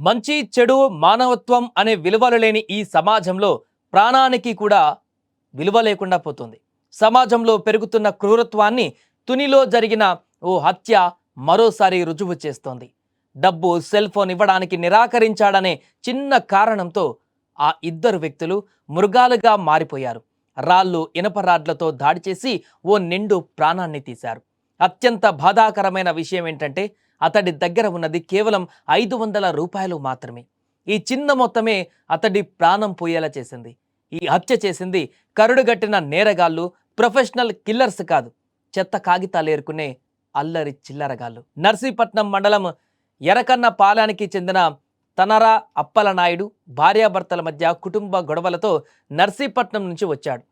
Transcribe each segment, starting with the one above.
మంచి చెడు మానవత్వం అనే విలువలు లేని ఈ సమాజంలో ప్రాణానికి కూడా విలువ లేకుండా పోతుంది. సమాజంలో పెరుగుతున్న క్రూరత్వాన్ని తునిలో జరిగిన ఓ హత్య మరోసారి రుజువు చేస్తోంది. డబ్బు సెల్ ఫోన్ ఇవ్వడానికి నిరాకరించాడనే చిన్న కారణంతో ఆ ఇద్దరు వ్యక్తులు మృగాలుగా మారిపోయారు. రాళ్ళు ఇనప రాడ్లతో దాడి చేసి ఓ నిండు ప్రాణాన్ని తీశారు. అత్యంత బాధాకరమైన విషయం ఏంటంటే అతడి దగ్గర ఉన్నది కేవలం 500 రూపాయలు మాత్రమే. ఈ చిన్న మొత్తమే అతడి ప్రాణం పోయేలా చేసింది. ఈ హత్య చేసింది కరుడుగట్టిన నేరగాళ్ళు, ప్రొఫెషనల్ కిల్లర్స్ కాదు, చెత్త కాగితాలు ఏరుకునే అల్లరి చిల్లరగాళ్ళు. నర్సీపట్నం మండలం ఎరకన్న పాలానికి చెందిన తనరా అప్పలనాయుడు భార్యాభర్తల మధ్య కుటుంబ గొడవలతో నర్సీపట్నం నుంచి వచ్చాడు.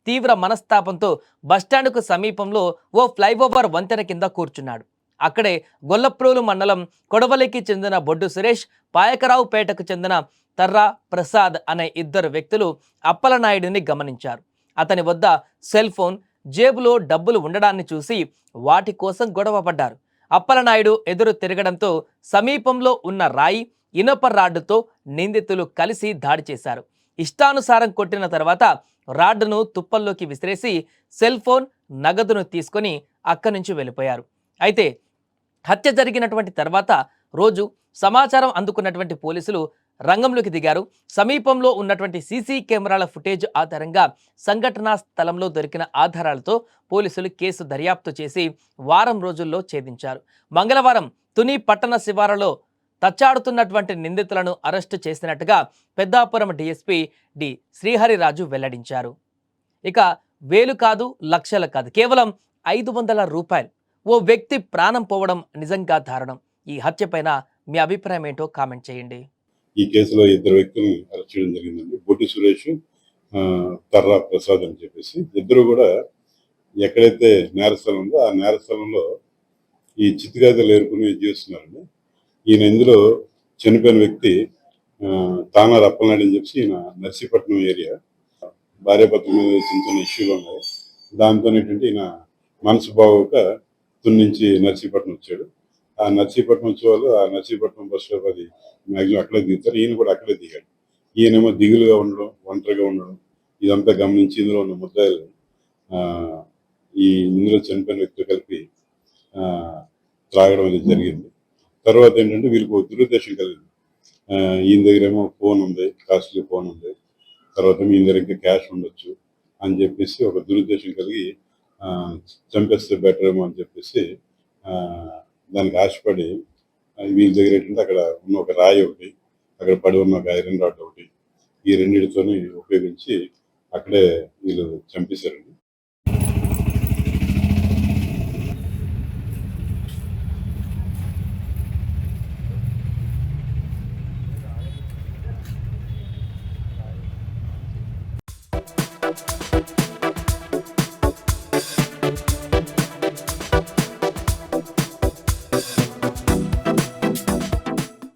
తీవ్ర మనస్తాపంతో బస్టాండ్కు సమీపంలో ఓ ఫ్లైఓవర్ వంతెన కింద కూర్చున్నాడు. అక్కడే గొల్లప్రోలు మండలం కొడవలికి చెందిన బొడ్డు సురేష్, పాయకరావుపేటకు చెందిన తర్రా ప్రసాద్ అనే ఇద్దరు వ్యక్తులు అప్పలనాయుడిని గమనించారు. అతని వద్ద సెల్ ఫోన్, జేబులో డబ్బులు ఉండడాన్ని చూసి వాటి కోసం గొడవ పడ్డారు. అప్పలనాయుడు ఎదురు తిరగడంతో సమీపంలో ఉన్న రాయి, ఇనప రాడ్డుతో నిందితులు కలిసి దాడి చేశారు. ఇష్టానుసారం కొట్టిన తర్వాత రాడ్డును తుప్పల్లోకి విసిరేసి సెల్ ఫోన్, నగదును తీసుకొని అక్కడి నుంచి వెళ్ళిపోయారు. అయితే హత్య జరిగినటువంటి తర్వాత రోజు సమాచారం అందుకున్నటువంటి పోలీసులు రంగంలోకి దిగారు. సమీపంలో ఉన్నటువంటి సీసీ కెమెరాల ఫుటేజ్ ఆధారంగా సంఘటనా స్థలంలో దొరికిన ఆధారాలతో పోలీసులు కేసు దర్యాప్తు చేసి వారం రోజుల్లో ఛేదించారు. మంగళవారం తుని పట్టణ శివారులో తచ్చాడుతున్నటువంటి నిందితులను అరెస్టు చేసినట్టుగా పెద్దాపురం డీఎస్పీ డి శ్రీహరిరాజు వెల్లడించారు. ఇక వేలు కాదు, లక్షలు కాదు, కేవలం 500 రూపాయలు ఓ వ్యక్తి ప్రాణం పోవడం నిజంగా దారుణం. ఈ హత్య పైన మీ అభిప్రాయం ఏంటో కామెంట్ చేయండి. ఈ కేసులో ఇద్దరు వ్యక్తులను అరెస్ట్ చేయడం జరిగిందండి. బొడ్డి సురేష్, తర్రా ప్రసాద్ అని చెప్పేసి ఇద్దరు కూడా ఎక్కడైతే నేరస్థలం ఉందో ఆ నేరస్థలంలో ఈ చిత్తుగాజలు ఏరుకుని జీవిస్తున్నారండి. ఈయన ఇందులో చనిపోయిన వ్యక్తి తానా అప్పలనాయుడు అని చెప్పి ఈయన నర్సీపట్నం ఏరియా భార్యాభర్తల మీద చిన్న చిన్న ఇష్యూలు ఉన్నాయి. దాంతో ఏంటంటే ఈయన మనసు బాగోక తుని నుంచి నర్సీపట్నం వచ్చాడు. ఆ నర్సీపట్నం వచ్చే వాళ్ళు ఆ నర్సీపట్నం బస్ స్టాప్ అది మ్యాక్సిమం అక్కడే దిగుతారు. ఈయన కూడా అక్కడే దిగాడు. ఈయనేమో దిగులుగా ఉండడం, ఒంటరిగా ఉండడం ఇదంతా గమనించి ఇందులో ఉన్న ముద్దాయిలు ఇందులో చనిపోయిన వ్యక్తులు కలిపి త్రాగడం అనేది జరిగింది. తర్వాత ఏంటంటే వీళ్ళకి ఒక దురుద్దేశం కలిగింది. ఈయన దగ్గర ఏమో ఫోన్ ఉంది, కాస్ట్లీ ఫోన్ ఉంది, తర్వాత ఈయన దగ్గర ఇంకా క్యాష్ ఉండొచ్చు అని చెప్పేసి ఒక దురుద్దేశం కలిగి చంపేస్తే బెటర్ ఏమో అని చెప్పేసి దానికి ఆశపడి వీళ్ళ దగ్గర ఏంటంటే అక్కడ ఉన్న ఒక రాయి ఒకటి, అక్కడ పడి ఉన్న ఒక ఐరన్ రాడ్ ఒకటి, ఈ రెండింటితోని ఉపయోగించి అక్కడే వీళ్ళు చంపేశారండి.